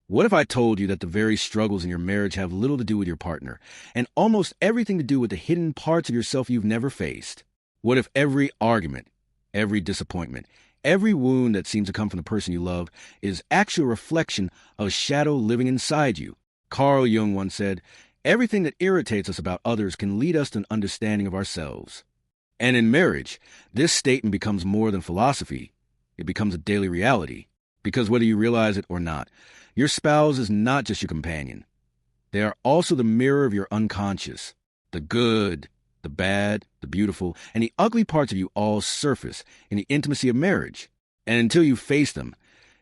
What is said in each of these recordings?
What if I told you that the very struggles in your marriage have little to do with your partner, and almost everything to do with the hidden parts of yourself you've never faced? What if every argument, every disappointment, every wound that seems to come from the person you love is actually a reflection of a shadow living inside you? Carl Jung once said, "Everything that irritates us about others can lead us to an understanding of ourselves." And in marriage, this statement becomes more than philosophy. It becomes a daily reality. Because whether you realize it or not, your spouse is not just your companion. They are also the mirror of your unconscious. The good, the bad, the beautiful, and the ugly parts of you all surface in the intimacy of marriage. And until you face them,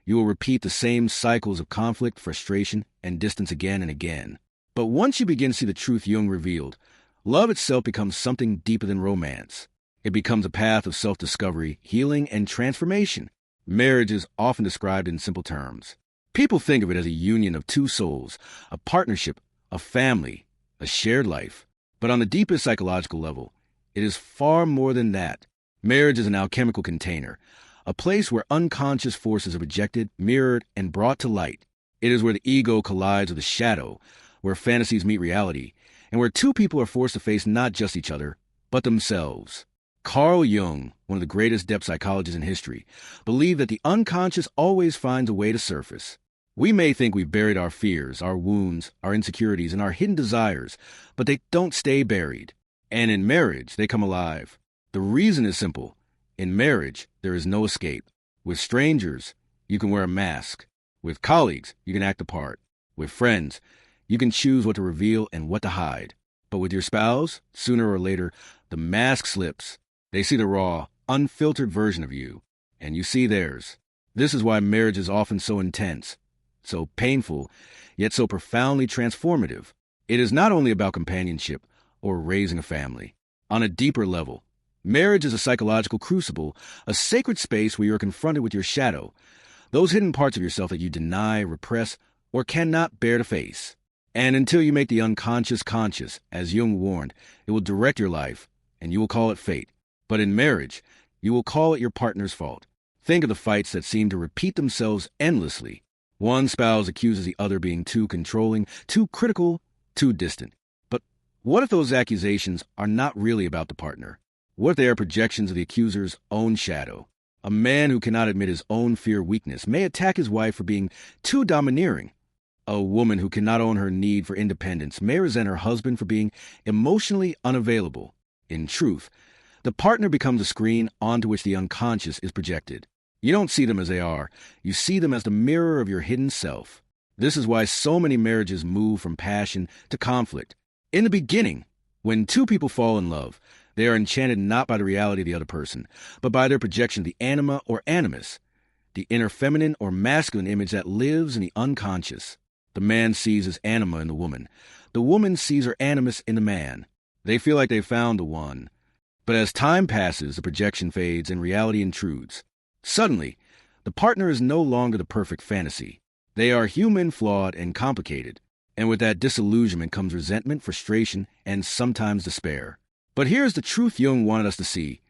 you will repeat the same cycles of conflict, frustration, and distance again and again. But once you begin to see the truth Jung revealed, love itself becomes something deeper than romance. It becomes a path of self-discovery, healing, and transformation. Marriage is often described in simple terms. People think of it as a union of two souls, a partnership, a family, a shared life. But on the deepest psychological level, it is far more than that. Marriage is an alchemical container, a place where unconscious forces are projected, mirrored, and brought to light. It is where the ego collides with the shadow, where fantasies meet reality, and where two people are forced to face not just each other, but themselves. Carl Jung, one of the greatest depth psychologists in history, believed that the unconscious always finds a way to surface. We may think we've buried our fears, our wounds, our insecurities, and our hidden desires, but they don't stay buried. And in marriage, they come alive. The reason is simple. In marriage, there is no escape. With strangers, you can wear a mask. With colleagues, you can act a part. With friends, you can choose what to reveal and what to hide. But with your spouse, sooner or later, the mask slips. They see the raw, unfiltered version of you, and you see theirs. This is why marriage is often so intense, so painful, yet so profoundly transformative. It is not only about companionship or raising a family. On a deeper level, marriage is a psychological crucible, a sacred space where you are confronted with your shadow, those hidden parts of yourself that you deny, repress, or cannot bear to face. And until you make the unconscious conscious, as Jung warned, it will direct your life, and you will call it fate. But in marriage, you will call it your partner's fault. Think of the fights that seem to repeat themselves endlessly. One spouse accuses the other being too controlling, too critical, too distant. But what if those accusations are not really about the partner? What if they are projections of the accuser's own shadow? A man who cannot admit his own fear weakness may attack his wife for being too domineering. A woman who cannot own her need for independence may resent her husband for being emotionally unavailable. In truth, the partner becomes a screen onto which the unconscious is projected. You don't see them as they are. You see them as the mirror of your hidden self. This is why so many marriages move from passion to conflict. In the beginning, when two people fall in love, they are enchanted not by the reality of the other person, but by their projection of the anima or animus, the inner feminine or masculine image that lives in the unconscious. The man sees his anima in the woman. The woman sees her animus in the man. They feel like they've found the one. But as time passes, the projection fades and reality intrudes. Suddenly, the partner is no longer the perfect fantasy. They are human, flawed, and complicated. And with that disillusionment comes resentment, frustration, and sometimes despair. But here's the truth Jung wanted us to see.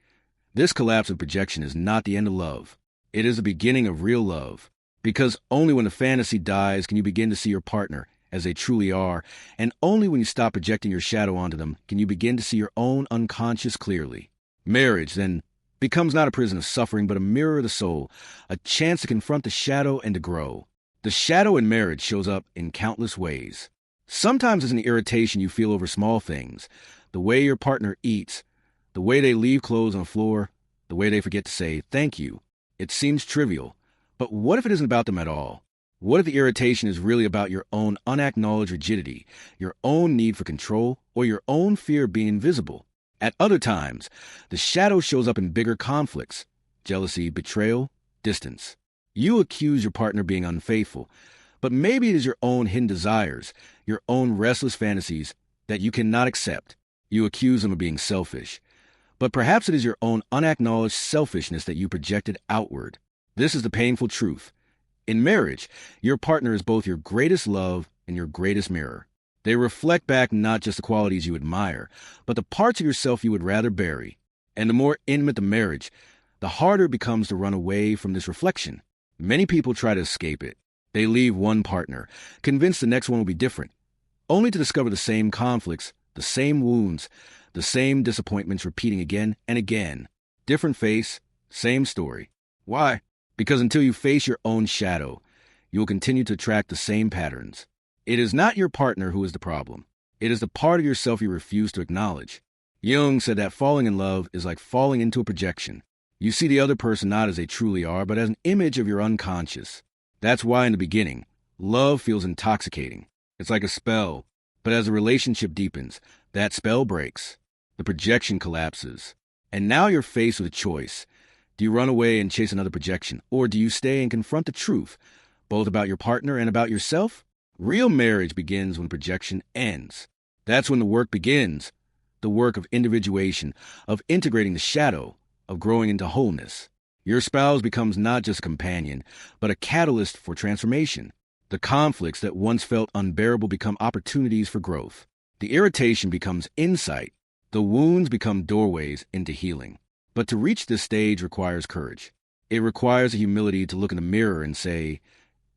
This collapse of projection is not the end of love. It is the beginning of real love. Because only when the fantasy dies can you begin to see your partner as they truly are, and only when you stop projecting your shadow onto them can you begin to see your own unconscious clearly. Marriage, then, becomes not a prison of suffering, but a mirror of the soul, a chance to confront the shadow and to grow. The shadow in marriage shows up in countless ways. Sometimes it's an irritation you feel over small things, the way your partner eats, the way they leave clothes on the floor, the way they forget to say thank you. It seems trivial, but what if it isn't about them at all? What if the irritation is really about your own unacknowledged rigidity, your own need for control, or your own fear of being invisible? At other times, the shadow shows up in bigger conflicts: jealousy, betrayal, distance. You accuse your partner of being unfaithful, but maybe it is your own hidden desires, your own restless fantasies that you cannot accept. You accuse them of being selfish, but perhaps it is your own unacknowledged selfishness that you projected outward. This is the painful truth. In marriage, your partner is both your greatest love and your greatest mirror. They reflect back not just the qualities you admire, but the parts of yourself you would rather bury. And the more intimate the marriage, the harder it becomes to run away from this reflection. Many people try to escape it. They leave one partner, convinced the next one will be different, only to discover the same conflicts, the same wounds, the same disappointments repeating again and again. Different face, same story. Why? Because until you face your own shadow, you will continue to attract the same patterns. It is not your partner who is the problem. It is the part of yourself you refuse to acknowledge. Jung said that falling in love is like falling into a projection. You see the other person not as they truly are, but as an image of your unconscious. That's why in the beginning, love feels intoxicating. It's like a spell. But as the relationship deepens, that spell breaks. The projection collapses. And now you're faced with a choice. Do you run away and chase another projection? Or do you stay and confront the truth, both about your partner and about yourself? Real marriage begins when projection ends. That's when the work begins. The work of individuation, of integrating the shadow, of growing into wholeness. Your spouse becomes not just a companion, but a catalyst for transformation. The conflicts that once felt unbearable become opportunities for growth. The irritation becomes insight. The wounds become doorways into healing. But to reach this stage requires courage. It requires the humility to look in the mirror and say,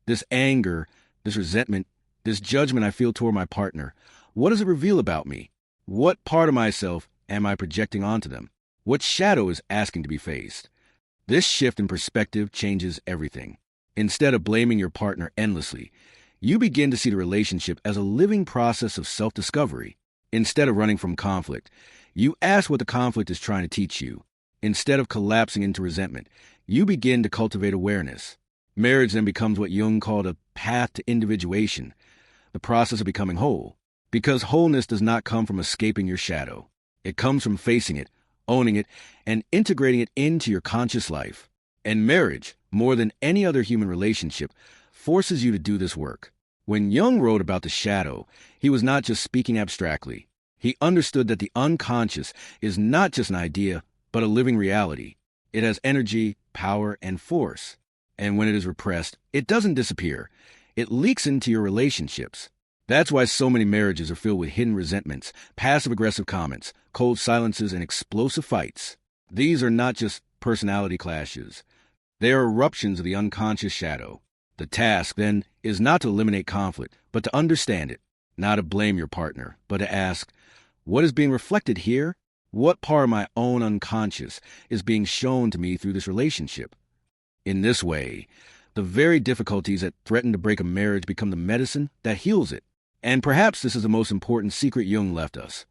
this anger, this resentment, this judgment I feel toward my partner, what does it reveal about me? What part of myself am I projecting onto them? What shadow is asking to be faced? This shift in perspective changes everything. Instead of blaming your partner endlessly, you begin to see the relationship as a living process of self-discovery. Instead of running from conflict, you ask what the conflict is trying to teach you. Instead of collapsing into resentment, you begin to cultivate awareness. Marriage then becomes what Jung called a path to individuation, the process of becoming whole. Because wholeness does not come from escaping your shadow. It comes from facing it, owning it, and integrating it into your conscious life. And marriage, more than any other human relationship, forces you to do this work. When Jung wrote about the shadow, he was not just speaking abstractly. He understood that the unconscious is not just an idea, but a living reality. It has energy, power, and force. And when it is repressed, it doesn't disappear. It leaks into your relationships. That's why so many marriages are filled with hidden resentments, passive-aggressive comments, cold silences, and explosive fights. These are not just personality clashes. They are eruptions of the unconscious shadow. The task, then, is not to eliminate conflict, but to understand it, not to blame your partner, but to ask, what is being reflected here? What part of my own unconscious is being shown to me through this relationship? In this way, the very difficulties that threaten to break a marriage become the medicine that heals it. And perhaps this is the most important secret Jung left us.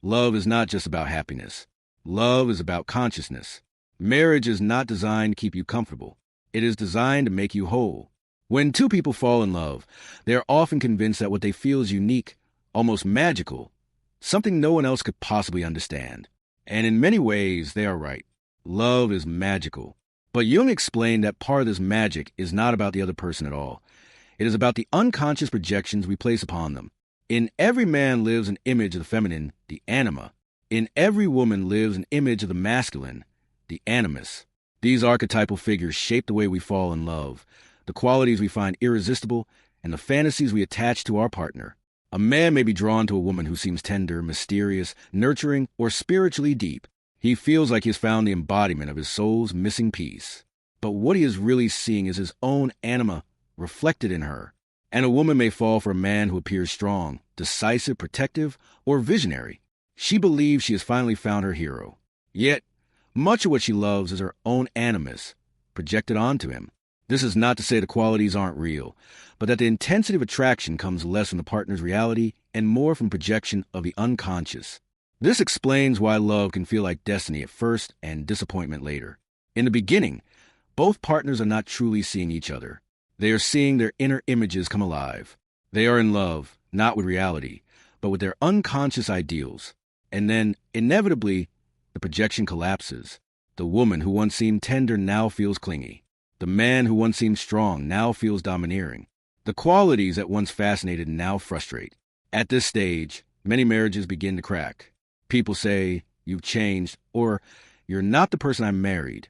Love is not just about happiness. Love is about consciousness. Marriage is not designed to keep you comfortable. It is designed to make you whole. When two people fall in love, they are often convinced that what they feel is unique, almost magical, something no one else could possibly understand. And in many ways, they are right. Love is magical. But Jung explained that part of this magic is not about the other person at all. It is about the unconscious projections we place upon them. In every man lives an image of the feminine, the anima. In every woman lives an image of the masculine, the animus. These archetypal figures shape the way we fall in love, the qualities we find irresistible, and the fantasies we attach to our partner. A man may be drawn to a woman who seems tender, mysterious, nurturing, or spiritually deep. He feels like he has found the embodiment of his soul's missing piece. But what he is really seeing is his own anima reflected in her. And a woman may fall for a man who appears strong, decisive, protective, or visionary. She believes she has finally found her hero. Yet, much of what she loves is her own animus, projected onto him. This is not to say the qualities aren't real, but that the intensity of attraction comes less from the partner's reality and more from projection of the unconscious. This explains why love can feel like destiny at first and disappointment later. In the beginning, both partners are not truly seeing each other. They are seeing their inner images come alive. They are in love, not with reality, but with their unconscious ideals. And then, inevitably, the projection collapses. The woman who once seemed tender now feels clingy. The man who once seemed strong now feels domineering. The qualities that once fascinated now frustrate. At this stage, many marriages begin to crack. People say, "You've changed," or "You're not the person I married."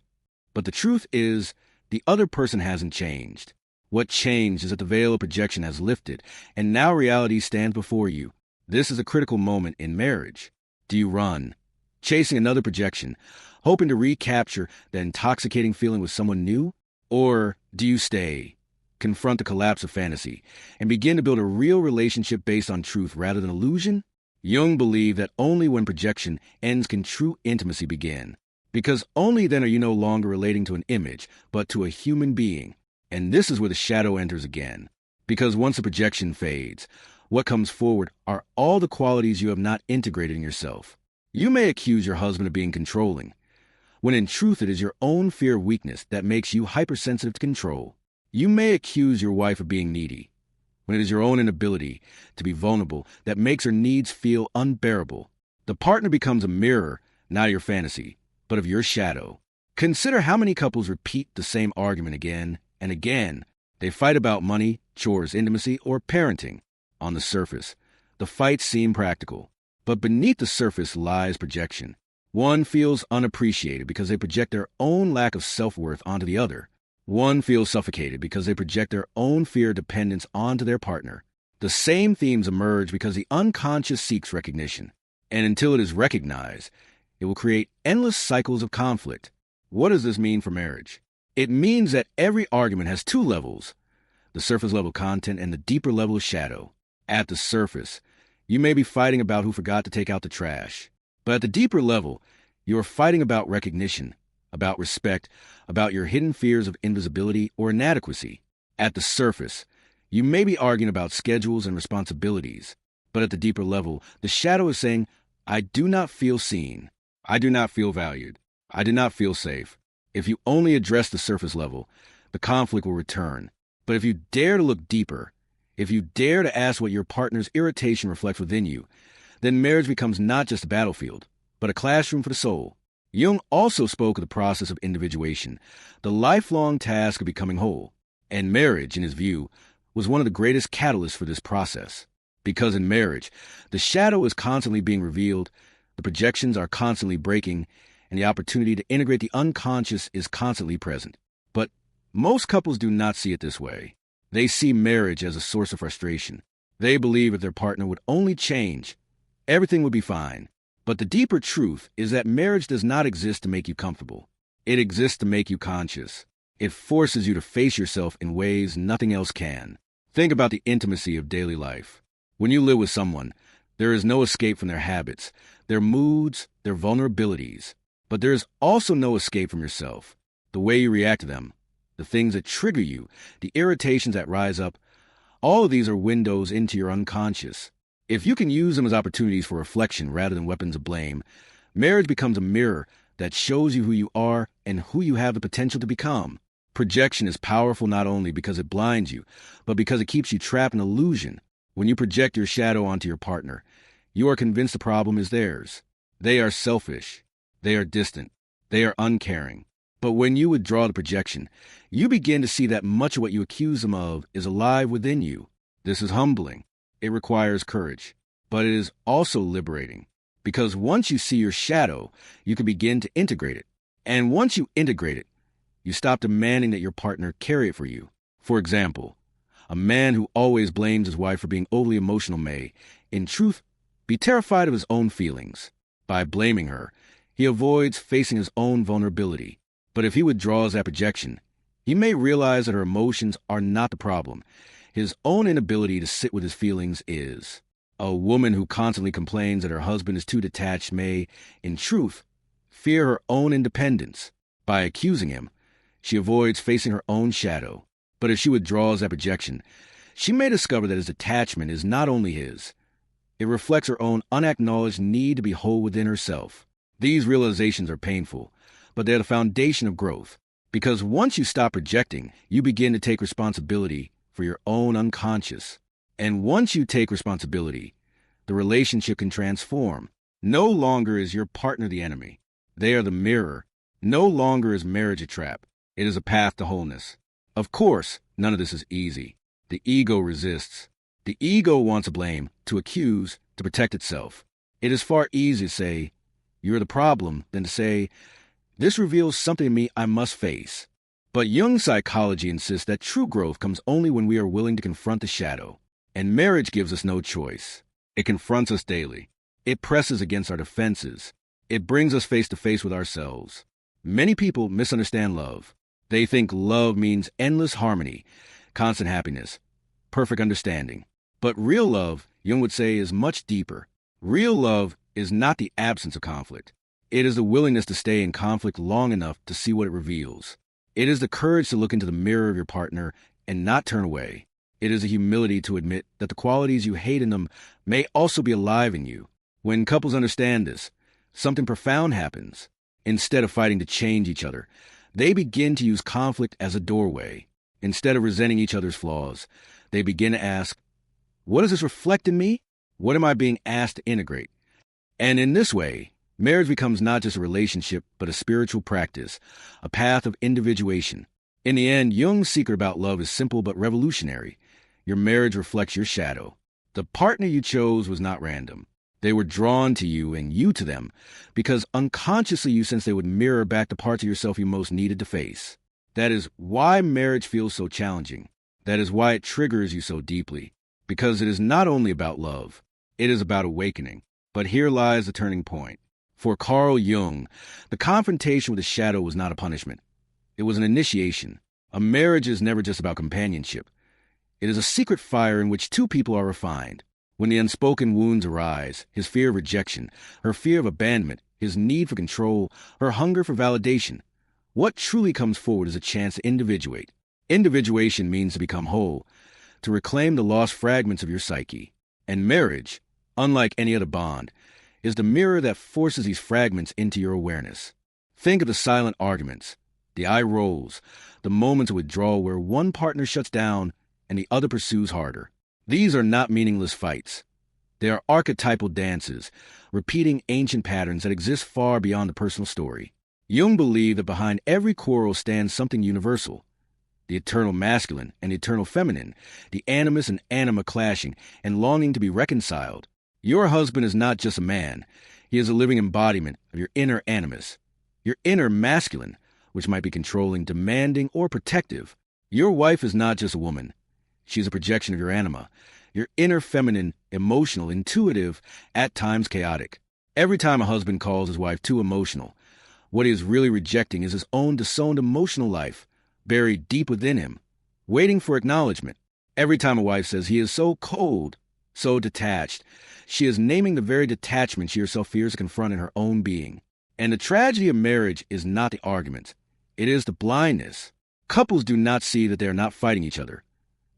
But the truth is, the other person hasn't changed. What changed is that the veil of projection has lifted, and now reality stands before you. This is a critical moment in marriage. Do you run, chasing another projection, hoping to recapture the intoxicating feeling with someone new? Or do you stay, confront the collapse of fantasy, and begin to build a real relationship based on truth rather than illusion? Jung believed that only when projection ends can true intimacy begin, because only then are you no longer relating to an image, but to a human being. And this is where the shadow enters again, because once the projection fades, what comes forward are all the qualities you have not integrated in yourself. You may accuse your husband of being controlling, when in truth it is your own fear of weakness that makes you hypersensitive to control. You may accuse your wife of being needy, when it is your own inability to be vulnerable that makes her needs feel unbearable. The partner becomes a mirror, not your fantasy, but of your shadow. Consider how many couples repeat the same argument again and again. They fight about money, chores, intimacy, or parenting. On the surface, the fights seem practical, but beneath the surface lies projection. One feels unappreciated because they project their own lack of self-worth onto the other. One feels suffocated because they project their own fear of dependence onto their partner. The same themes emerge because the unconscious seeks recognition, and until it is recognized, it will create endless cycles of conflict. What does this mean for marriage? It means that every argument has two levels, the surface level content and the deeper level of shadow. At the surface, you may be fighting about who forgot to take out the trash. But at the deeper level, you are fighting about recognition, about respect, about your hidden fears of invisibility or inadequacy. At the surface, you may be arguing about schedules and responsibilities. But at the deeper level, the shadow is saying, I do not feel seen. I do not feel valued. I do not feel safe. If you only address the surface level, the conflict will return. But if you dare to look deeper, if you dare to ask what your partner's irritation reflects within you, then marriage becomes not just a battlefield, but a classroom for the soul. Jung also spoke of the process of individuation, the lifelong task of becoming whole. And marriage, in his view, was one of the greatest catalysts for this process. Because in marriage, the shadow is constantly being revealed, the projections are constantly breaking, and the opportunity to integrate the unconscious is constantly present. But most couples do not see it this way. They see marriage as a source of frustration. They believe if their partner would only change, everything would be fine. But the deeper truth is that marriage does not exist to make you comfortable. It exists to make you conscious. It forces you to face yourself in ways nothing else can. Think about the intimacy of daily life. When you live with someone, there is no escape from their habits, their moods, their vulnerabilities. But there is also no escape from yourself, the way you react to them, the things that trigger you, the irritations that rise up. All of these are windows into your unconscious. If you can use them as opportunities for reflection rather than weapons of blame, marriage becomes a mirror that shows you who you are and who you have the potential to become. Projection is powerful not only because it blinds you, but because it keeps you trapped in illusion. When you project your shadow onto your partner, you are convinced the problem is theirs. They are selfish. They are distant. They are uncaring. But when you withdraw the projection, you begin to see that much of what you accuse them of is alive within you. This is humbling. It requires courage, but it is also liberating, because once you see your shadow, you can begin to integrate it. And once you integrate it, you stop demanding that your partner carry it for you. For example, a man who always blames his wife for being overly emotional may, in truth, be terrified of his own feelings. By blaming her, he avoids facing his own vulnerability. But if he withdraws that projection, he may realize that her emotions are not the problem. His own inability to sit with his feelings is. A woman who constantly complains that her husband is too detached may, in truth, fear her own independence. By accusing him, she avoids facing her own shadow. But if she withdraws that projection, she may discover that his attachment is not only his. It reflects her own unacknowledged need to be whole within herself. These realizations are painful, but they're the foundation of growth. Because once you stop projecting, you begin to take responsibility for your own unconscious. And once you take responsibility, the relationship can transform. No longer is your partner the enemy. They are the mirror. No longer is marriage a trap. It is a path to wholeness. Of course, none of this is easy. The ego resists. The ego wants to blame, to accuse, to protect itself. It is far easier to say, you're the problem, than to say, this reveals something in me I must face. But Jung's psychology insists that true growth comes only when we are willing to confront the shadow. And marriage gives us no choice. It confronts us daily. It presses against our defenses. It brings us face to face with ourselves. Many people misunderstand love. They think love means endless harmony, constant happiness, perfect understanding. But real love, Jung would say, is much deeper. Real love is not the absence of conflict. It is the willingness to stay in conflict long enough to see what it reveals. It is the courage to look into the mirror of your partner and not turn away. It is the humility to admit that the qualities you hate in them may also be alive in you. When couples understand this, something profound happens. Instead of fighting to change each other, they begin to use conflict as a doorway. Instead of resenting each other's flaws, they begin to ask, what does this reflect in me? What am I being asked to integrate? And in this way, marriage becomes not just a relationship, but a spiritual practice, a path of individuation. In the end, Jung's secret about love is simple but revolutionary. Your marriage reflects your shadow. The partner you chose was not random. They were drawn to you and you to them because unconsciously you sensed they would mirror back the parts of yourself you most needed to face. That is why marriage feels so challenging. That is why it triggers you so deeply. Because it is not only about love, it is about awakening. But here lies the turning point. For Carl Jung, the confrontation with the shadow was not a punishment. It was an initiation. A marriage is never just about companionship. It is a secret fire in which two people are refined. When the unspoken wounds arise, his fear of rejection, her fear of abandonment, his need for control, her hunger for validation, what truly comes forward is a chance to individuate. Individuation means to become whole, to reclaim the lost fragments of your psyche. And marriage, unlike any other bond, is the mirror that forces these fragments into your awareness. Think of the silent arguments, the eye rolls, the moments of withdrawal where one partner shuts down and the other pursues harder. These are not meaningless fights. They are archetypal dances, repeating ancient patterns that exist far beyond the personal story. Jung believed that behind every quarrel stands something universal. The eternal masculine and the eternal feminine, the animus and anima clashing and longing to be reconciled. Your husband is not just a man. He is a living embodiment of your inner animus, your inner masculine, which might be controlling, demanding, or protective. Your wife is not just a woman. She is a projection of your anima, your inner feminine, emotional, intuitive, at times chaotic. Every time a husband calls his wife too emotional, what he is really rejecting is his own disowned emotional life, buried deep within him, waiting for acknowledgement. Every time a wife says he is so cold, so detached, she is naming the very detachment she herself fears to confront in her own being. And the tragedy of marriage is not the argument. It is the blindness. Couples do not see that they are not fighting each other.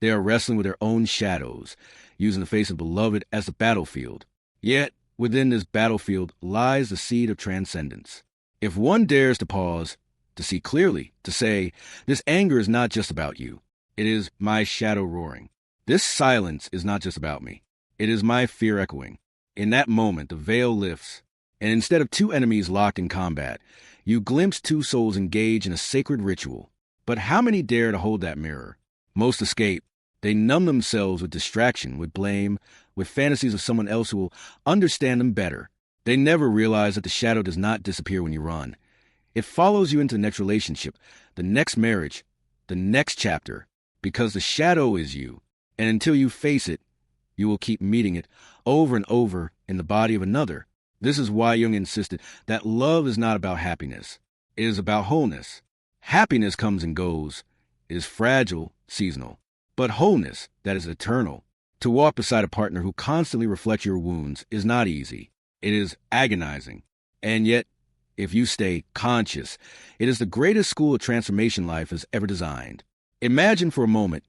They are wrestling with their own shadows, using the face of the beloved as the battlefield. Yet, within this battlefield lies the seed of transcendence. If one dares to pause, to see clearly, to say, this anger is not just about you. It is my shadow roaring. This silence is not just about me. It is my fear echoing. In that moment, the veil lifts, and instead of two enemies locked in combat, you glimpse two souls engaged in a sacred ritual. But how many dare to hold that mirror? Most escape. They numb themselves with distraction, with blame, with fantasies of someone else who will understand them better. They never realize that the shadow does not disappear when you run. It follows you into the next relationship, the next marriage, the next chapter, because the shadow is you. And until you face it, you will keep meeting it over and over in the body of another. This is why Jung insisted that love is not about happiness. It is about wholeness. Happiness comes and goes. It is fragile, seasonal. But wholeness, that is eternal. To walk beside a partner who constantly reflects your wounds is not easy. It is agonizing. And yet, if you stay conscious, it is the greatest school of transformation life has ever designed. Imagine for a moment,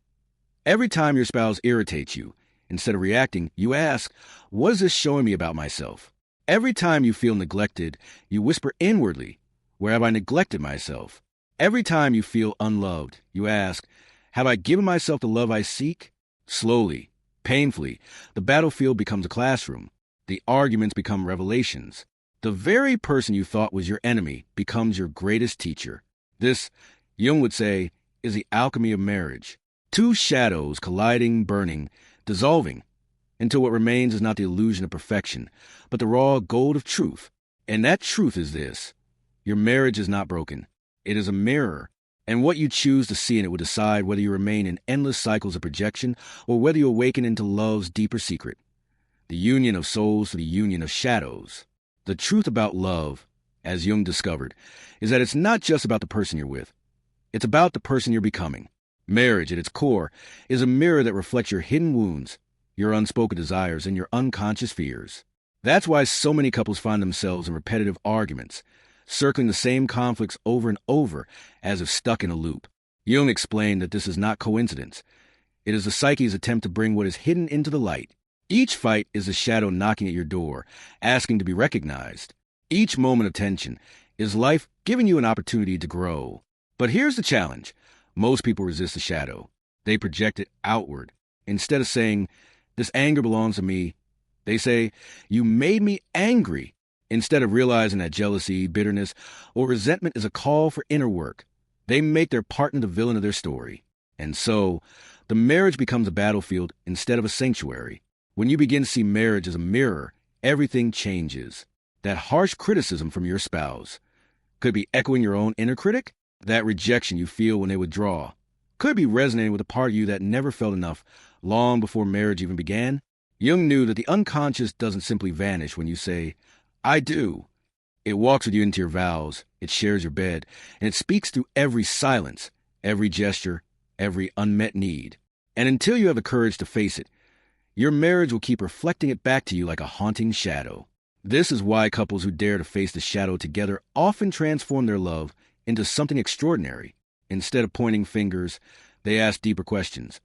every time your spouse irritates you, instead of reacting, you ask, what is this showing me about myself? Every time you feel neglected, you whisper inwardly, where have I neglected myself? Every time you feel unloved, you ask, have I given myself the love I seek? Slowly, painfully, the battlefield becomes a classroom. The arguments become revelations. The very person you thought was your enemy becomes your greatest teacher. This, Jung would say, is the alchemy of marriage. Two shadows colliding, burning, dissolving, until what remains is not the illusion of perfection, but the raw gold of truth. And that truth is this: your marriage is not broken. It is a mirror, and what you choose to see in it will decide whether you remain in endless cycles of projection or whether you awaken into love's deeper secret, the union of souls to the union of shadows. The truth about love, as Jung discovered, is that it's not just about the person you're with. It's about the person you're becoming. Marriage, at its core, is a mirror that reflects your hidden wounds, your unspoken desires, and your unconscious fears. That's why so many couples find themselves in repetitive arguments, circling the same conflicts over and over as if stuck in a loop. Jung explained that this is not coincidence. It is the psyche's attempt to bring what is hidden into the light. Each fight is a shadow knocking at your door, asking to be recognized. Each moment of tension is life giving you an opportunity to grow. But here's the challenge. Most people resist the shadow. They project it outward. Instead of saying, "This anger belongs to me," they say, "You made me angry." Instead of realizing that jealousy, bitterness, or resentment is a call for inner work, they make their partner the villain of their story. And so, the marriage becomes a battlefield instead of a sanctuary. When you begin to see marriage as a mirror, everything changes. That harsh criticism from your spouse could be echoing your own inner critic. That rejection you feel when they withdraw could be resonating with a part of you that never felt enough long before marriage even began. Jung knew that the unconscious doesn't simply vanish when you say, "I do." It walks with you into your vows, it shares your bed, and it speaks through every silence, every gesture, every unmet need. And until you have the courage to face it, your marriage will keep reflecting it back to you like a haunting shadow. This is why couples who dare to face the shadow together often transform their love into something extraordinary. Instead of pointing fingers, they ask deeper questions.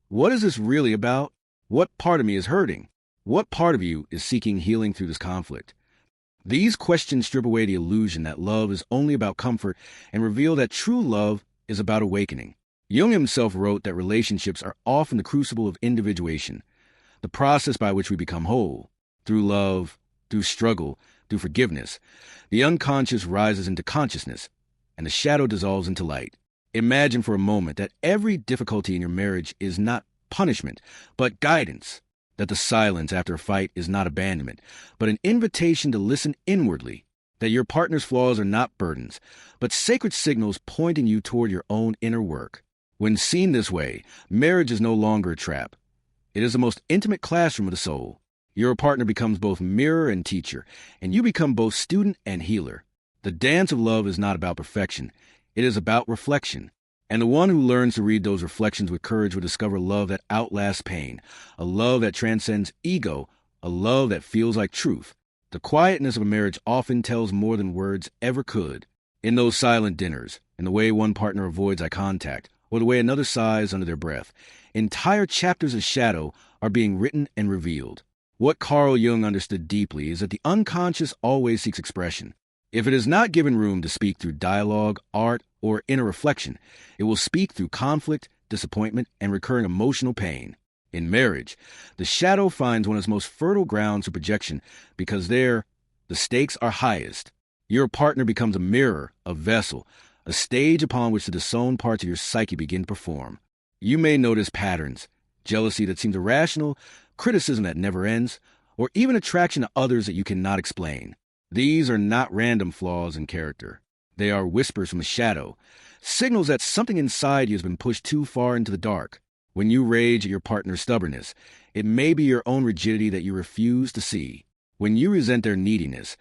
What is this really about? What part of me is hurting? What part of you is seeking healing through this conflict? These questions strip away the illusion that love is only about comfort and reveal that true love is about awakening. Jung himself wrote that relationships are often the crucible of individuation, the process by which we become whole. Through love, through struggle, through forgiveness, the unconscious rises into consciousness, and the shadow dissolves into light. Imagine for a moment that every difficulty in your marriage is not punishment, but guidance. That the silence after a fight is not abandonment, but an invitation to listen inwardly. That your partner's flaws are not burdens, but sacred signals pointing you toward your own inner work. When seen this way, marriage is no longer a trap. It is the most intimate classroom of the soul. Your partner becomes both mirror and teacher, and you become both student and healer. The dance of love is not about perfection. It is about reflection. And the one who learns to read those reflections with courage will discover love that outlasts pain, a love that transcends ego, a love that feels like truth. The quietness of a marriage often tells more than words ever could. In those silent dinners, in the way one partner avoids eye contact, or the way another sighs under their breath, entire chapters of shadow are being written and revealed. What Carl Jung understood deeply is that the unconscious always seeks expression. If it is not given room to speak through dialogue, art, or inner reflection, it will speak through conflict, disappointment, and recurring emotional pain. In marriage, the shadow finds one of its most fertile grounds for projection because there, the stakes are highest. Your partner becomes a mirror, a vessel, a stage upon which the disowned parts of your psyche begin to perform. You may notice patterns, jealousy that seems irrational, criticism that never ends, or even attraction to others that you cannot explain. These are not random flaws in character. They are whispers from the shadow, signals that something inside you has been pushed too far into the dark. When you rage at your partner's stubbornness, it may be your own rigidity that you refuse to see. When you resent their neediness,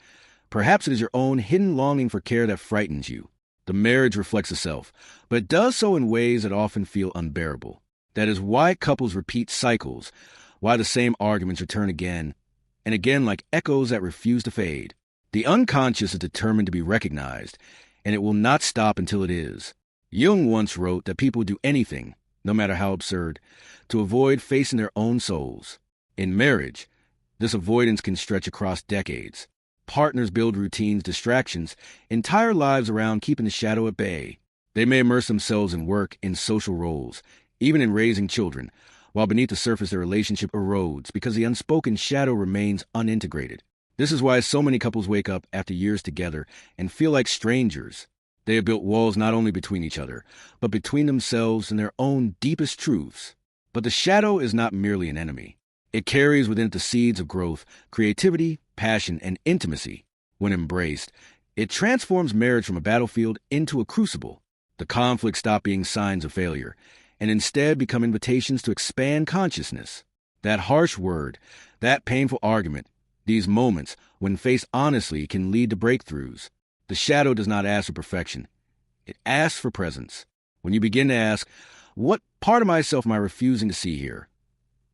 perhaps it is your own hidden longing for care that frightens you. The marriage reflects itself, but it does so in ways that often feel unbearable. That is why couples repeat cycles, why the same arguments return again and again like echoes that refuse to fade. The unconscious is determined to be recognized, and it will not stop until it is. Jung once wrote that people do anything, no matter how absurd, to avoid facing their own souls. In marriage, this avoidance can stretch across decades. Partners build routines, distractions, entire lives around keeping the shadow at bay. They may immerse themselves in work, in social roles, even in raising children, while beneath the surface their relationship erodes because the unspoken shadow remains unintegrated. This is why so many couples wake up after years together and feel like strangers. They have built walls not only between each other, but between themselves and their own deepest truths. But the shadow is not merely an enemy. It carries within it the seeds of growth, creativity, passion, and intimacy. When embraced, it transforms marriage from a battlefield into a crucible. The conflicts stop being signs of failure, and instead become invitations to expand consciousness. That harsh word, that painful argument, these moments, when faced honestly, can lead to breakthroughs. The shadow does not ask for perfection. It asks for presence. When you begin to ask, What part of myself am I refusing to see here?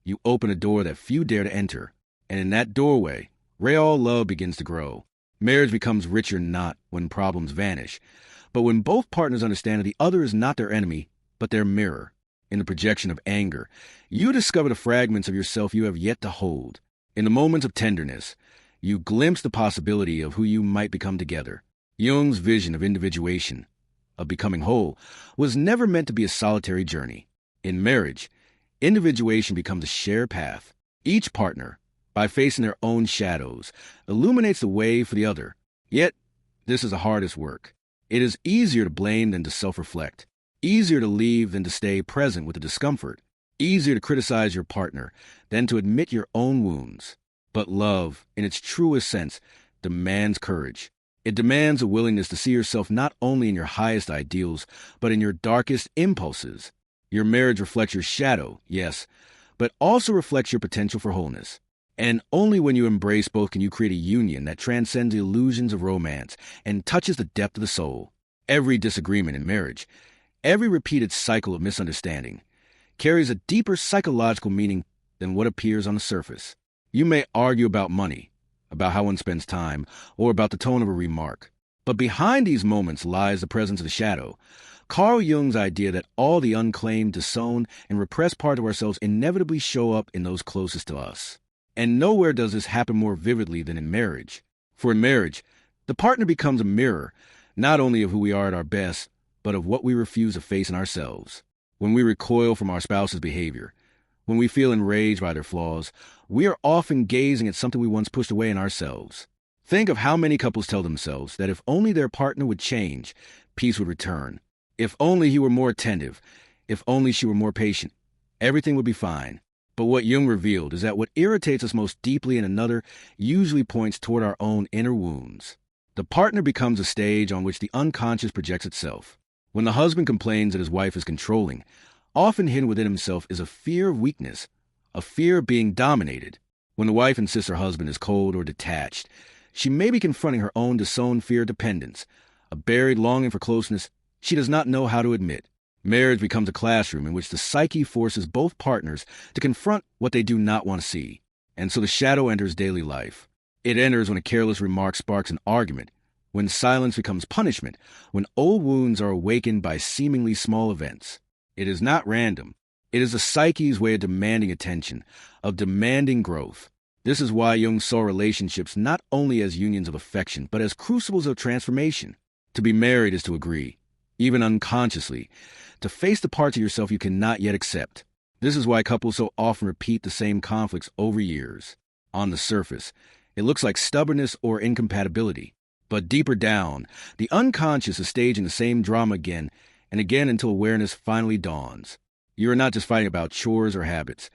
You open a door that few dare to enter, and in that doorway, real love begins to grow. Marriage becomes richer not when problems vanish, but when both partners understand that the other is not their enemy, but their mirror. In the projection of anger, you discover the fragments of yourself you have yet to hold. In the moments of tenderness, you glimpse the possibility of who you might become together. Jung's vision of individuation, of becoming whole, was never meant to be a solitary journey. In marriage, individuation becomes a shared path. Each partner, by facing their own shadows, illuminates the way for the other. Yet, this is the hardest work. It is easier to blame than to self-reflect, easier to leave than to stay present with the discomfort, easier to criticize your partner than to admit your own wounds. But love, in its truest sense, demands courage. It demands a willingness to see yourself not only in your highest ideals, but in your darkest impulses. Your marriage reflects your shadow, yes, but also reflects your potential for wholeness. And only when you embrace both can you create a union that transcends the illusions of romance and touches the depth of the soul. Every disagreement in marriage, every repeated cycle of misunderstanding, carries a deeper psychological meaning than what appears on the surface. You may argue about money, about how one spends time, or about the tone of a remark. But behind these moments lies the presence of the shadow. Carl Jung's idea that all the unclaimed, disowned, and repressed parts of ourselves inevitably show up in those closest to us. And nowhere does this happen more vividly than in marriage. For in marriage, the partner becomes a mirror, not only of who we are at our best, but of what we refuse to face in ourselves. When we recoil from our spouse's behavior, when we feel enraged by their flaws, we are often gazing at something we once pushed away in ourselves. Think of how many couples tell themselves that if only their partner would change, peace would return. If only he were more attentive, if only she were more patient, everything would be fine. But what Jung revealed is that what irritates us most deeply in another usually points toward our own inner wounds. The partner becomes a stage on which the unconscious projects itself. When the husband complains that his wife is controlling, often hidden within himself is a fear of weakness, a fear of being dominated. When the wife insists her husband is cold or detached, she may be confronting her own disowned fear of dependence, a buried longing for closeness she does not know how to admit. Marriage becomes a classroom in which the psyche forces both partners to confront what they do not want to see. And so the shadow enters daily life. It enters when a careless remark sparks an argument, when silence becomes punishment, when old wounds are awakened by seemingly small events. It is not random. It is the psyche's way of demanding attention, of demanding growth. This is why Jung saw relationships not only as unions of affection, but as crucibles of transformation. To be married is to agree, even unconsciously, to face the parts of yourself you cannot yet accept. This is why couples so often repeat the same conflicts over years. On the surface, it looks like stubbornness or incompatibility. But deeper down, the unconscious is staging the same drama again and again until awareness finally dawns. You are not just fighting about chores or habits.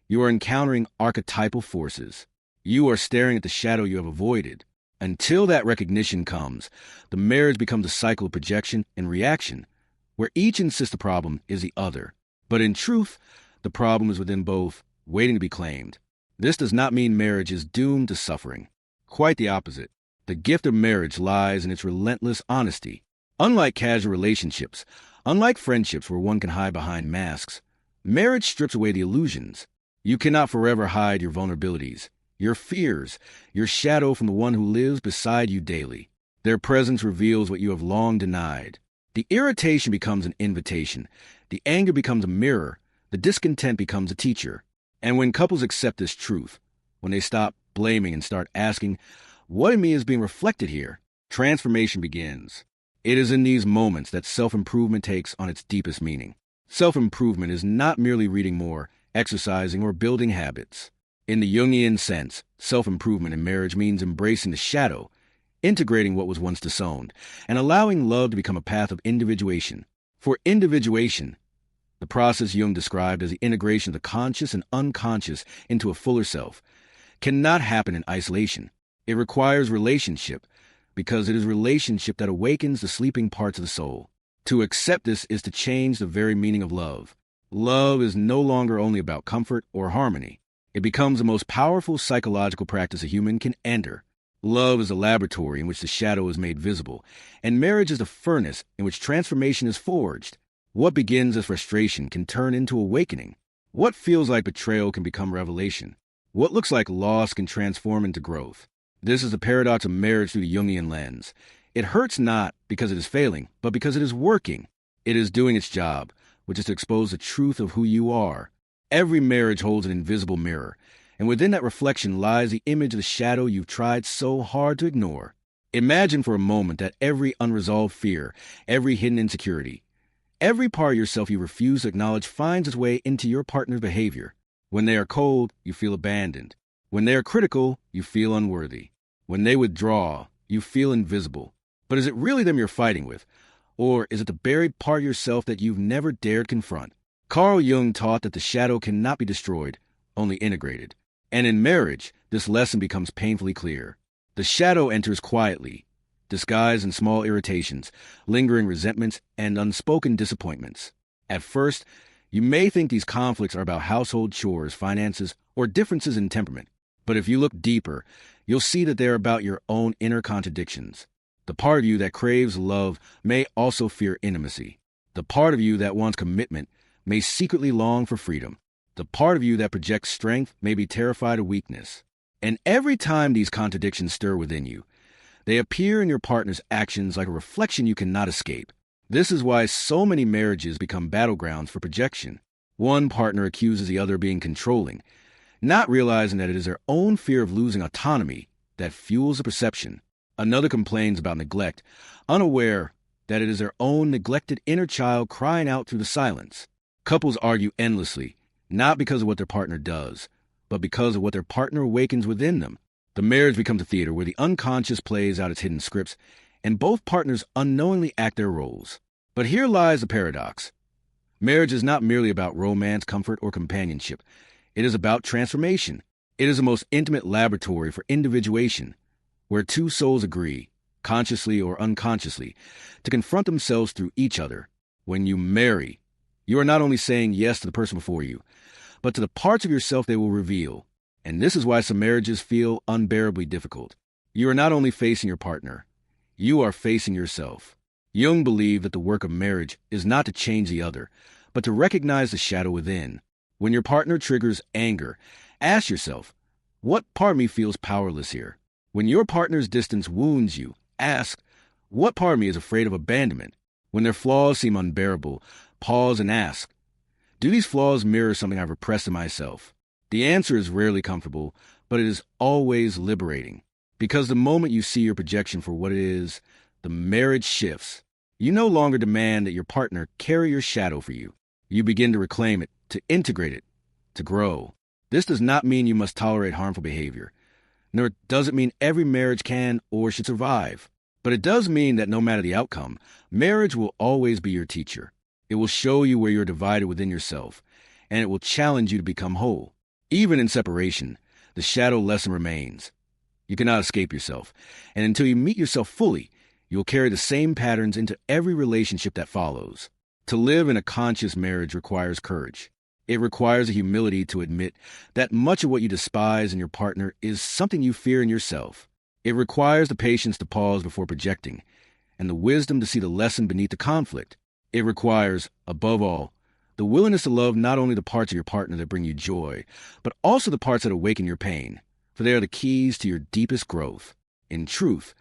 You are encountering archetypal forces. You are staring at the shadow you have avoided. Until that recognition comes, the marriage becomes a cycle of projection and reaction, where each insists the problem is the other. But in truth, the problem is within both, waiting to be claimed. This does not mean marriage is doomed to suffering. Quite the opposite. The gift of marriage lies in its relentless honesty. Unlike casual relationships, unlike friendships where one can hide behind masks, marriage strips away the illusions. You cannot forever hide your vulnerabilities, your fears, your shadow from the one who lives beside you daily. Their presence reveals what you have long denied. The irritation becomes an invitation. The anger becomes a mirror. The discontent becomes a teacher. And when couples accept this truth, when they stop blaming and start asking, what in me is being reflected here, transformation begins. It is in these moments that self-improvement takes on its deepest meaning. Self-improvement is not merely reading more, exercising, or building habits. In the Jungian sense, self-improvement in marriage means embracing the shadow, integrating what was once disowned, and allowing love to become a path of individuation. For individuation, the process Jung described as the integration of the conscious and unconscious into a fuller self, cannot happen in isolation. It requires relationship, because it is relationship that awakens the sleeping parts of the soul. To accept this is to change the very meaning of love. Love is no longer only about comfort or harmony. It becomes the most powerful psychological practice a human can enter. Love is a laboratory in which the shadow is made visible, and marriage is the furnace in which transformation is forged. What begins as frustration can turn into awakening. What feels like betrayal can become revelation. What looks like loss can transform into growth. This is the paradox of marriage through the Jungian lens. It hurts not because it is failing, but because it is working. It is doing its job, which is to expose the truth of who you are. Every marriage holds an invisible mirror, and within that reflection lies the image of the shadow you've tried so hard to ignore. Imagine for a moment that every unresolved fear, every hidden insecurity, every part of yourself you refuse to acknowledge finds its way into your partner's behavior. When they are cold, you feel abandoned. When they are critical, you feel unworthy. When they withdraw, you feel invisible. But is it really them you're fighting with? Or is it the buried part of yourself that you've never dared confront? Carl Jung taught that the shadow cannot be destroyed, only integrated. And in marriage, this lesson becomes painfully clear. The shadow enters quietly, disguised in small irritations, lingering resentments, and unspoken disappointments. At first, you may think these conflicts are about household chores, finances, or differences in temperament. But if you look deeper, you'll see that they're about your own inner contradictions. The part of you that craves love may also fear intimacy. The part of you that wants commitment may secretly long for freedom. The part of you that projects strength may be terrified of weakness. And every time these contradictions stir within you, they appear in your partner's actions like a reflection you cannot escape. This is why so many marriages become battlegrounds for projection. One partner accuses the other of being controlling, not realizing that it is their own fear of losing autonomy that fuels the perception. Another complains about neglect, unaware that it is their own neglected inner child crying out through the silence. Couples argue endlessly, not because of what their partner does, but because of what their partner awakens within them. The marriage becomes a theater where the unconscious plays out its hidden scripts, and both partners unknowingly act their roles. But here lies the paradox. Marriage is not merely about romance, comfort, or companionship. It is about transformation. It is the most intimate laboratory for individuation, where two souls agree, consciously or unconsciously, to confront themselves through each other. When you marry, you are not only saying yes to the person before you, but to the parts of yourself they will reveal. And this is why some marriages feel unbearably difficult. You are not only facing your partner, you are facing yourself. Jung believed that the work of marriage is not to change the other, but to recognize the shadow within. When your partner triggers anger, ask yourself, what part of me feels powerless here? When your partner's distance wounds you, ask, what part of me is afraid of abandonment? When their flaws seem unbearable, pause and ask, do these flaws mirror something I've repressed in myself? The answer is rarely comfortable, but it is always liberating. Because the moment you see your projection for what it is, the marriage shifts. You no longer demand that your partner carry your shadow for you. You begin to reclaim it, to integrate it, to grow. This does not mean you must tolerate harmful behavior, nor does it mean every marriage can or should survive. But it does mean that no matter the outcome, marriage will always be your teacher. It will show you where you're divided within yourself, and it will challenge you to become whole. Even in separation, the shadow lesson remains. You cannot escape yourself, and until you meet yourself fully, you will carry the same patterns into every relationship that follows. To live in a conscious marriage requires courage. It requires the humility to admit that much of what you despise in your partner is something you fear in yourself. It requires the patience to pause before projecting, and the wisdom to see the lesson beneath the conflict. It requires, above all, the willingness to love not only the parts of your partner that bring you joy, but also the parts that awaken your pain, for they are the keys to your deepest growth. In truth,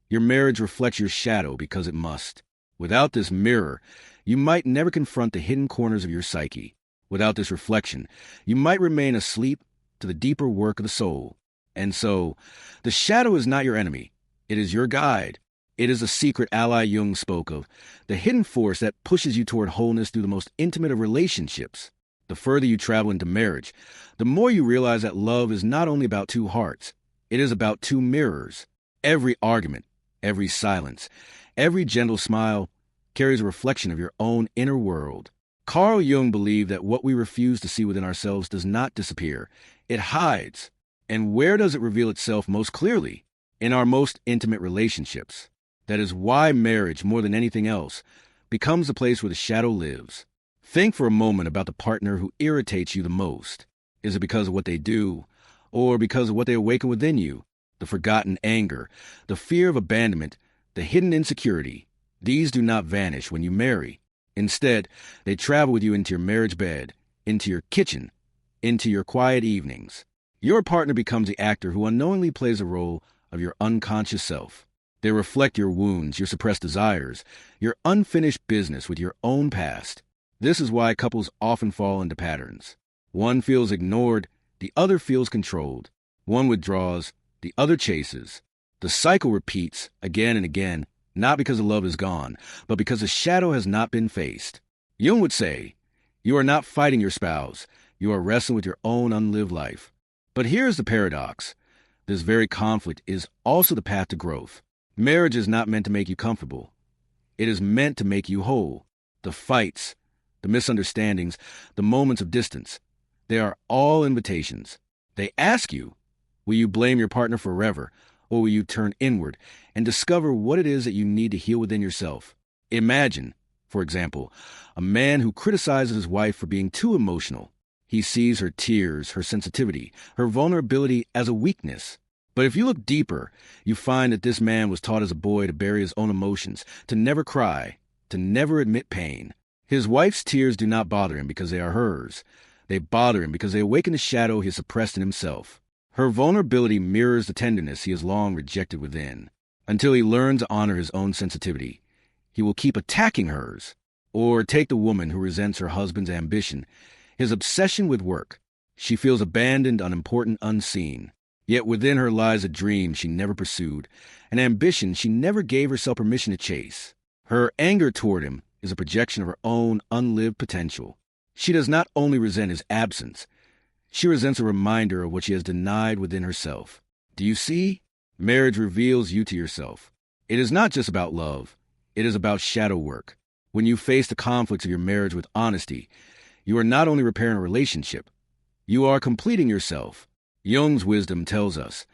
your marriage reflects your shadow because it must. Without this mirror, you might never confront the hidden corners of your psyche. Without this reflection, you might remain asleep to the deeper work of the soul. And so, the shadow is not your enemy. It is your guide. It is the secret ally Jung spoke of, the hidden force that pushes you toward wholeness through the most intimate of relationships. The further you travel into marriage, the more you realize that love is not only about two hearts, it is about two mirrors. Every argument, every silence, every gentle smile carries a reflection of your own inner world. Carl Jung believed that what we refuse to see within ourselves does not disappear. It hides. And where does it reveal itself most clearly? In our most intimate relationships. That is why marriage, more than anything else, becomes the place where the shadow lives. Think for a moment about the partner who irritates you the most. Is it because of what they do, or because of what they awaken within you? The forgotten anger, the fear of abandonment, the hidden insecurity. These do not vanish when you marry. Instead, they travel with you into your marriage bed, into your kitchen, into your quiet evenings. Your partner becomes the actor who unknowingly plays the role of your unconscious self. They reflect your wounds, your suppressed desires, your unfinished business with your own past. This is why couples often fall into patterns. One feels ignored, the other feels controlled. One withdraws, the other chases. The cycle repeats again and again, not because the love is gone, but because the shadow has not been faced. Jung would say, you are not fighting your spouse, you are wrestling with your own unlived life. But here's the paradox. This very conflict is also the path to growth. Marriage is not meant to make you comfortable. It is meant to make you whole. The fights, the misunderstandings, the moments of distance, they are all invitations. They ask you, will you blame your partner forever, or will you turn inward and discover what it is that you need to heal within yourself? Imagine, for example, a man who criticizes his wife for being too emotional. He sees her tears, her sensitivity, her vulnerability as a weakness. But if you look deeper, you find that this man was taught as a boy to bury his own emotions, to never cry, to never admit pain. His wife's tears do not bother him because they are hers. They bother him because they awaken the shadow he has suppressed in himself. Her vulnerability mirrors the tenderness he has long rejected within. Until he learns to honor his own sensitivity, he will keep attacking hers. Or take the woman who resents her husband's ambition, his obsession with work. She feels abandoned, unimportant, unseen. Yet within her lies a dream she never pursued, an ambition she never gave herself permission to chase. Her anger toward him is a projection of her own unlived potential. She does not only resent his absence, she resents a reminder of what she has denied within herself. Do you see? Marriage reveals you to yourself. It is not just about love. It is about shadow work. When you face the conflicts of your marriage with honesty, you are not only repairing a relationship, you are completing yourself. Jung's wisdom tells us,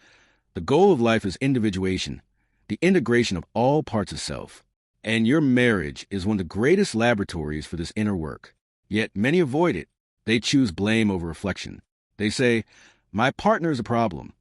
the goal of life is individuation, the integration of all parts of self. And your marriage is one of the greatest laboratories for this inner work. Yet many avoid it. They choose blame over reflection. They say, my partner is a problem.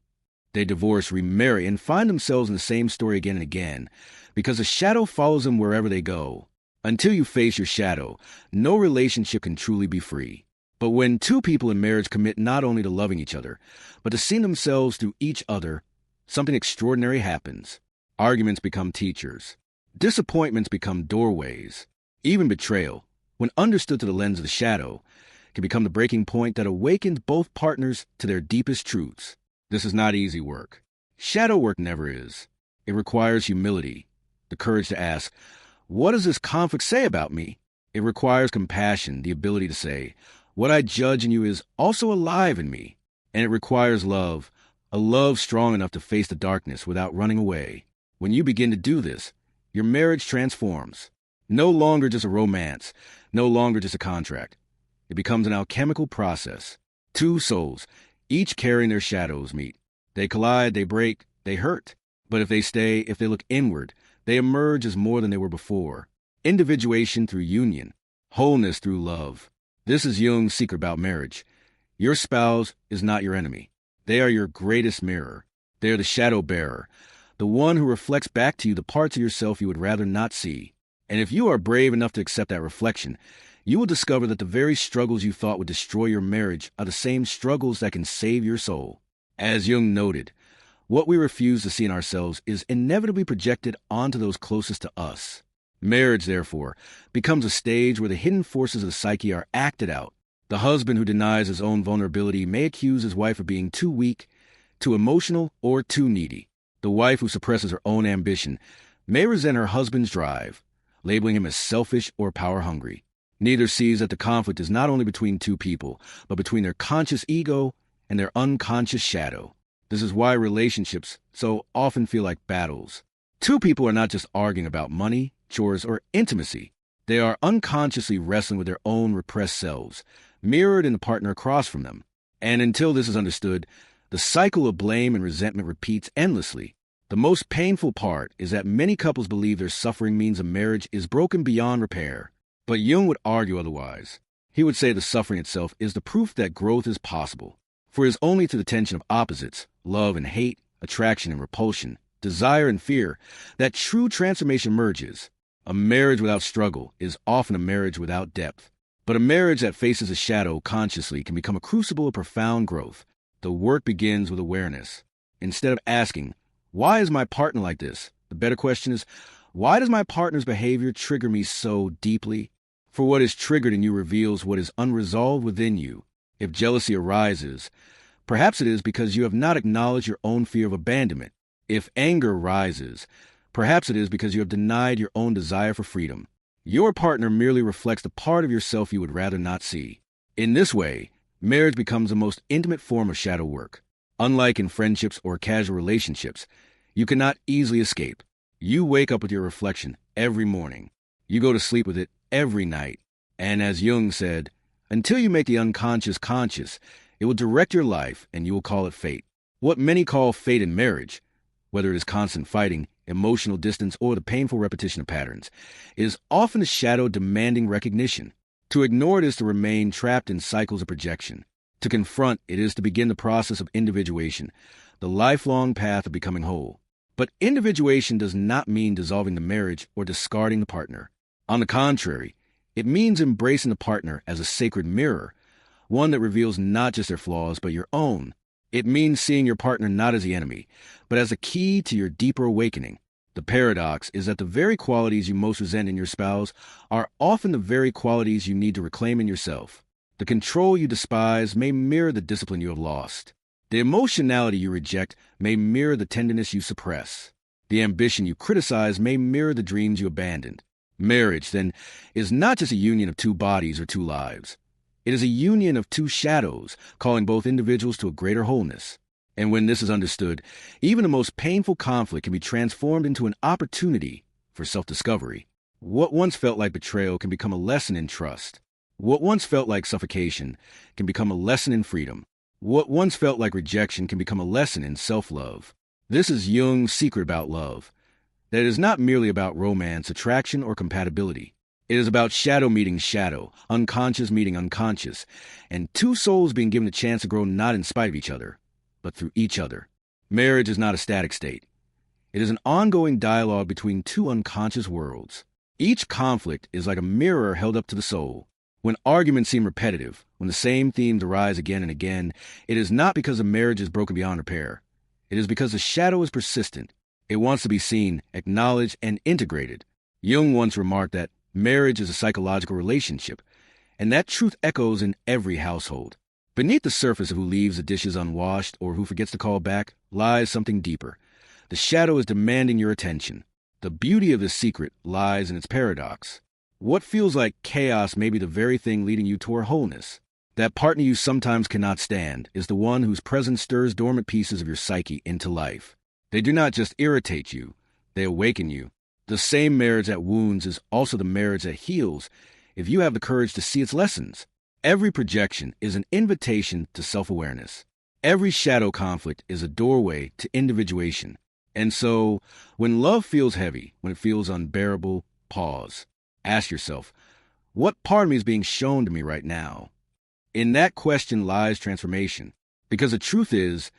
They divorce, remarry, and find themselves in the same story again and again, because the shadow follows them wherever they go. Until you face your shadow, no relationship can truly be free. But when two people in marriage commit not only to loving each other, but to seeing themselves through each other, something extraordinary happens. Arguments become teachers. Disappointments become doorways. Even betrayal, when understood through the lens of the shadow, can become the breaking point that awakens both partners to their deepest truths. This is not easy work. Shadow work never is. It requires humility, the courage to ask, what does this conflict say about me? It requires compassion, the ability to say, what I judge in you is also alive in me. And it requires love, a love strong enough to face the darkness without running away. When you begin to do this, your marriage transforms. No longer just a romance, no longer just a contract. It becomes an alchemical process. Two souls, each carrying their shadows, meet. They collide, they break, they hurt. But if they stay, if they look inward, they emerge as more than they were before. Individuation through union, wholeness through love. This is Jung's secret about marriage. Your spouse is not your enemy. They are your greatest mirror. They are the shadow bearer, the one who reflects back to you the parts of yourself you would rather not see. And if you are brave enough to accept that reflection, you will discover that the very struggles you thought would destroy your marriage are the same struggles that can save your soul. As Jung noted, what we refuse to see in ourselves is inevitably projected onto those closest to us. Marriage, therefore, becomes a stage where the hidden forces of the psyche are acted out. The husband who denies his own vulnerability may accuse his wife of being too weak, too emotional, or too needy. The wife who suppresses her own ambition may resent her husband's drive, labeling him as selfish or power-hungry. Neither sees that the conflict is not only between two people, but between their conscious ego and their unconscious shadow. This is why relationships so often feel like battles. Two people are not just arguing about money, chores, or intimacy. They are unconsciously wrestling with their own repressed selves, mirrored in the partner across from them. And until this is understood, the cycle of blame and resentment repeats endlessly. The most painful part is that many couples believe their suffering means a marriage is broken beyond repair. But Jung would argue otherwise. He would say the suffering itself is the proof that growth is possible. For it is only through the tension of opposites, love and hate, attraction and repulsion, desire and fear, that true transformation emerges. A marriage without struggle is often a marriage without depth. But a marriage that faces a shadow consciously can become a crucible of profound growth. The work begins with awareness. Instead of asking, why is my partner like this? The better question is, why does my partner's behavior trigger me so deeply? For what is triggered in you reveals what is unresolved within you. If jealousy arises, perhaps it is because you have not acknowledged your own fear of abandonment. If anger rises, perhaps it is because you have denied your own desire for freedom. Your partner merely reflects the part of yourself you would rather not see. In this way, marriage becomes the most intimate form of shadow work. Unlike in friendships or casual relationships, you cannot easily escape. You wake up with your reflection every morning. You go to sleep with it every night. And as Jung said, until you make the unconscious conscious, it will direct your life and you will call it fate. What many call fate in marriage, whether it is constant fighting, emotional distance, or the painful repetition of patterns, is often a shadow demanding recognition. To ignore it is to remain trapped in cycles of projection. To confront it is to begin the process of individuation, the lifelong path of becoming whole. But individuation does not mean dissolving the marriage or discarding the partner. On the contrary, it means embracing the partner as a sacred mirror, one that reveals not just their flaws, but your own. It means seeing your partner not as the enemy, but as a key to your deeper awakening. The paradox is that the very qualities you most resent in your spouse are often the very qualities you need to reclaim in yourself. The control you despise may mirror the discipline you have lost. The emotionality you reject may mirror the tenderness you suppress. The ambition you criticize may mirror the dreams you abandoned. Marriage, then, is not just a union of two bodies or two lives. It is a union of two shadows, calling both individuals to a greater wholeness. And when this is understood, even the most painful conflict can be transformed into an opportunity for self-discovery. What once felt like betrayal can become a lesson in trust. What once felt like suffocation can become a lesson in freedom. What once felt like rejection can become a lesson in self-love. This is Jung's secret about love. That it is not merely about romance, attraction, or compatibility. It is about shadow meeting shadow, unconscious meeting unconscious, and two souls being given a chance to grow not in spite of each other, but through each other. Marriage is not a static state. It is an ongoing dialogue between two unconscious worlds. Each conflict is like a mirror held up to the soul. When arguments seem repetitive, when the same themes arise again and again, it is not because the marriage is broken beyond repair. It is because the shadow is persistent. It wants to be seen, acknowledged, and integrated. Jung once remarked that marriage is a psychological relationship, and that truth echoes in every household. Beneath the surface of who leaves the dishes unwashed or who forgets to call back lies something deeper. The shadow is demanding your attention. The beauty of this secret lies in its paradox. What feels like chaos may be the very thing leading you toward wholeness. That partner you sometimes cannot stand is the one whose presence stirs dormant pieces of your psyche into life. They do not just irritate you, they awaken you. The same marriage that wounds is also the marriage that heals if you have the courage to see its lessons. Every projection is an invitation to self-awareness. Every shadow conflict is a doorway to individuation. And so, when love feels heavy, when it feels unbearable, pause. Ask yourself, what part of me is being shown to me right now? In that question lies transformation. Because the truth is,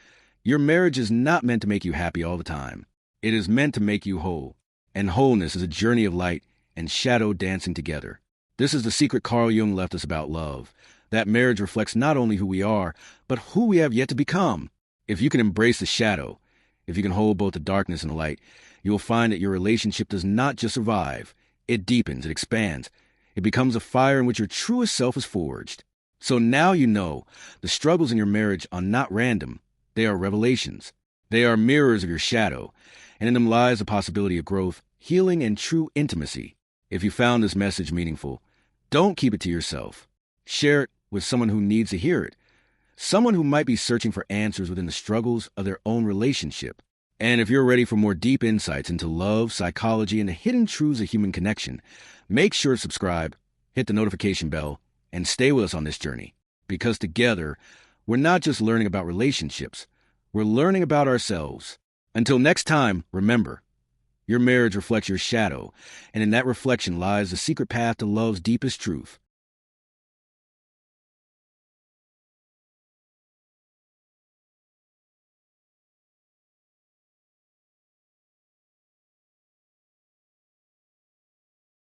your marriage is not meant to make you happy all the time. It is meant to make you whole. And wholeness is a journey of light and shadow dancing together. This is the secret Carl Jung left us about love. That marriage reflects not only who we are, but who we have yet to become. If you can embrace the shadow, if you can hold both the darkness and the light, you will find that your relationship does not just survive. It deepens, it expands. It becomes a fire in which your truest self is forged. So now you know the struggles in your marriage are not random. They are revelations. They are mirrors of your shadow, and in them lies the possibility of growth, healing, and true intimacy. If you found this message meaningful, don't keep it to yourself. Share it with someone who needs to hear it. Someone who might be searching for answers within the struggles of their own relationship. And if you're ready for more deep insights into love, psychology, and the hidden truths of human connection, make sure to subscribe, hit the notification bell, and stay with us on this journey. Because together, we're not just learning about relationships, we're learning about ourselves. Until next time, remember, your marriage reflects your shadow, and in that reflection lies the secret path to love's deepest truth.